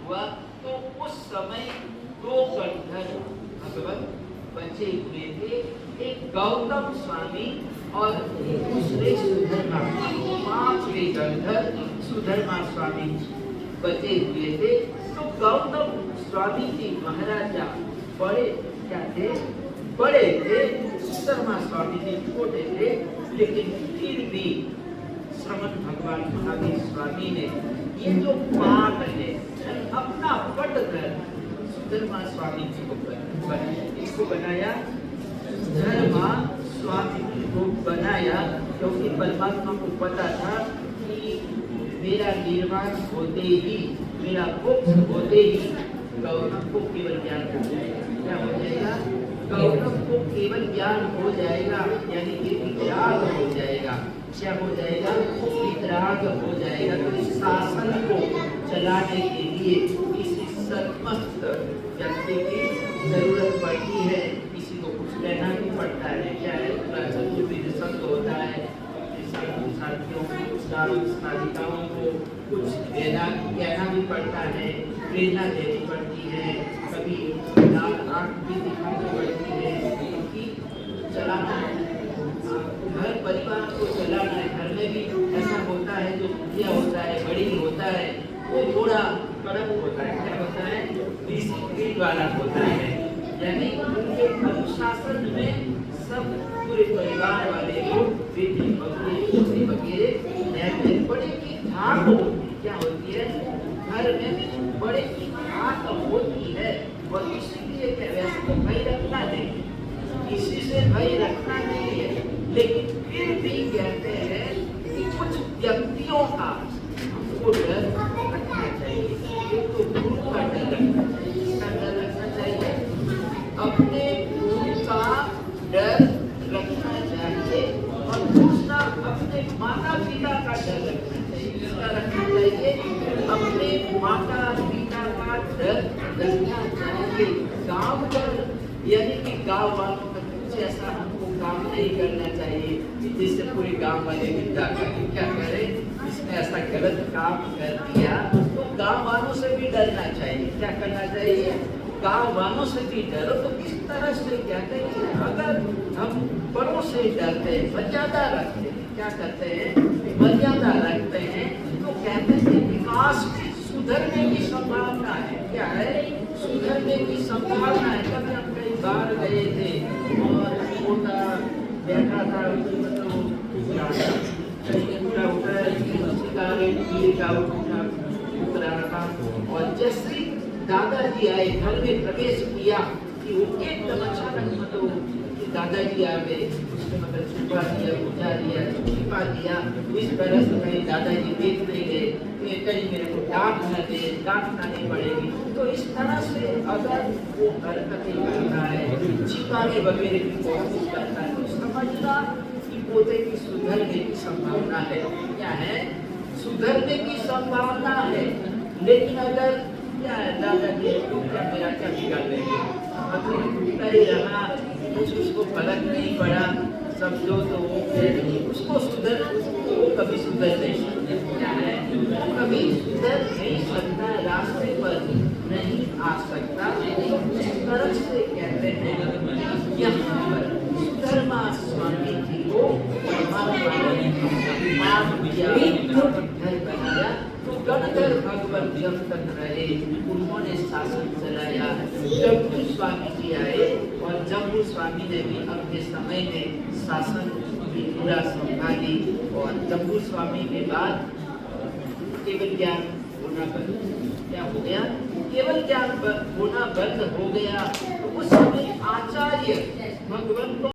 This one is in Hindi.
हुआ तो उस समय दो गंधर्व भगवत बचे हुए थे, एक गौतम स्वामी और दूसरे सुधर्मा। पांचवे गंधर्व सुधर्मा स्वामी बचे हुए थे। तो गौतम स्वामी जी महाराजा बड़े क्या थे, बड़े थे, सुधर्मा स्वामी जी छोटे थे, लेकिन फिर भी श्रवण भगवान महावीर स्वामी ने ये जो पाठ है अपना पट कर सुधर्मा स्वामी जी को इसको बनाया, सुधर्मा स्वामी जी को बनाया, क्योंकि परमात्मा को पता था कि मेरा निर्वाण होते ही, मेरा मोक्ष होते ही गौतम को केवल ज्ञान हो जाएगा। क्या हो जाएगा? गौतम को केवल ज्ञान हो जाएगा, यानी कि वितराग हो जाएगा। क्या हो जाएगा? वितराग हो जाएगा। तो इस शासन को चलाने के लिए किसी समस्त व्यक्ति की जरूरत पड़ती है। किसी को कुछ कहना भी पड़ता है। क्या है? चतुर्विध शब्द होता है, साथियों साधिकाओं को कुछ कहना भी पड़ता है, प्रेरणा देनी पड़ती है, कभी आंख भी दिखानी पड़ती है, क्योंकि चलाना घर परिवार को चलाना है। घर में भी ऐसा होता है, जो मुखिया होता है, बड़ी होता है, वो थोड़ा कड़क होता है। क्या होता है? डिसिप्लिन वाला होता है, यानी उनके अनुशासन में सब पूरे परिवार वाले लोग बेटी वगैरह रहते हैं। बड़े की धाक होती, क्या होती है? घर में बड़े की धाक होती है, और इसीलिए क्या वैसे तो भय रखना नहीं, किसी से भय रखना नहीं है, लेकिन फिर भी कहते हैं कि कुछ व्यक्तियों का हमको डर रखना चाहिए। एक तो गुरु का डर रखना चाहिए। किसका डर रखना चाहिए? अपने गुरु का डर रखना चाहिए, और दूसरा अपने माता पिता का डर रखना चाहिए। किसका रखना चाहिए? अपने माता पिता का डर रखना चाहिए। गांव डर, यानी कि गांव वालों का कुछ ऐसा हमको काम नहीं करना चाहिए जिससे पूरे गांव वाले निंदा करें। क्या करें? इसने ऐसा गलत काम कर दिया तो गांव वालों से भी डरना चाहिए। क्या करना चाहिए? गांव वालों से भी डरो। तो किस तरह से कहते हैं? अगर हम बड़ों से डरते हैं, मर्यादा रखते हैं, क्या करते हैं? मर्यादा रखते हैं, तो कहते हैं विकास की, सुधरने की संभावना है। क्या है? सुधरने की संभावना है। कभी हम कई बार गए थे और छोटा बैठा था, और जैसे दादाजी आए, घर में प्रवेश किया कि वो एकदम अचानक दादाजी आ गए, उसने छुपा दिया, बुझा दिया, छिपा दिया। इस तरह से कहीं दादाजी देख नहीं गए, कहीं मेरे को डांटना नहीं पड़ेगी। तो इस तरह से अगर वो हरकतें करता है, छिपाने वगैरह की कोशिश करता है, तो समझना कि पोते की सुधरने की संभावना है। क्या है? सुधरने की संभावना है। लेकिन अगर क्या है, दादाजी तो क्या मेरा क्या बिगाड़ देंगे, टूटता ही रहा, कुछ उसको फर्क नहीं पड़ा, समझो तो वो उसको वो कभी सुधर नहीं सकता। क्या है? कभी सुधर नहीं सकता, रास्ते पर नहीं आ सकता। इस तरह से कहते हैं यहाँ पर सुधर्मा स्वामी जी को बनाया। तो गणधर भगवान जब तक रहे उन्होंने शासन चलाया। जम्बू स्वामी जी आए और जम्बू स्वामी ने भी अपने समय में शासन पूरा संभाली। और जम्बू स्वामी के बाद केवल ज्ञान होना बंद, क्या हो गया? केवल ज्ञान होना बंद हो गया। तो उस समय आचार्य भगवान को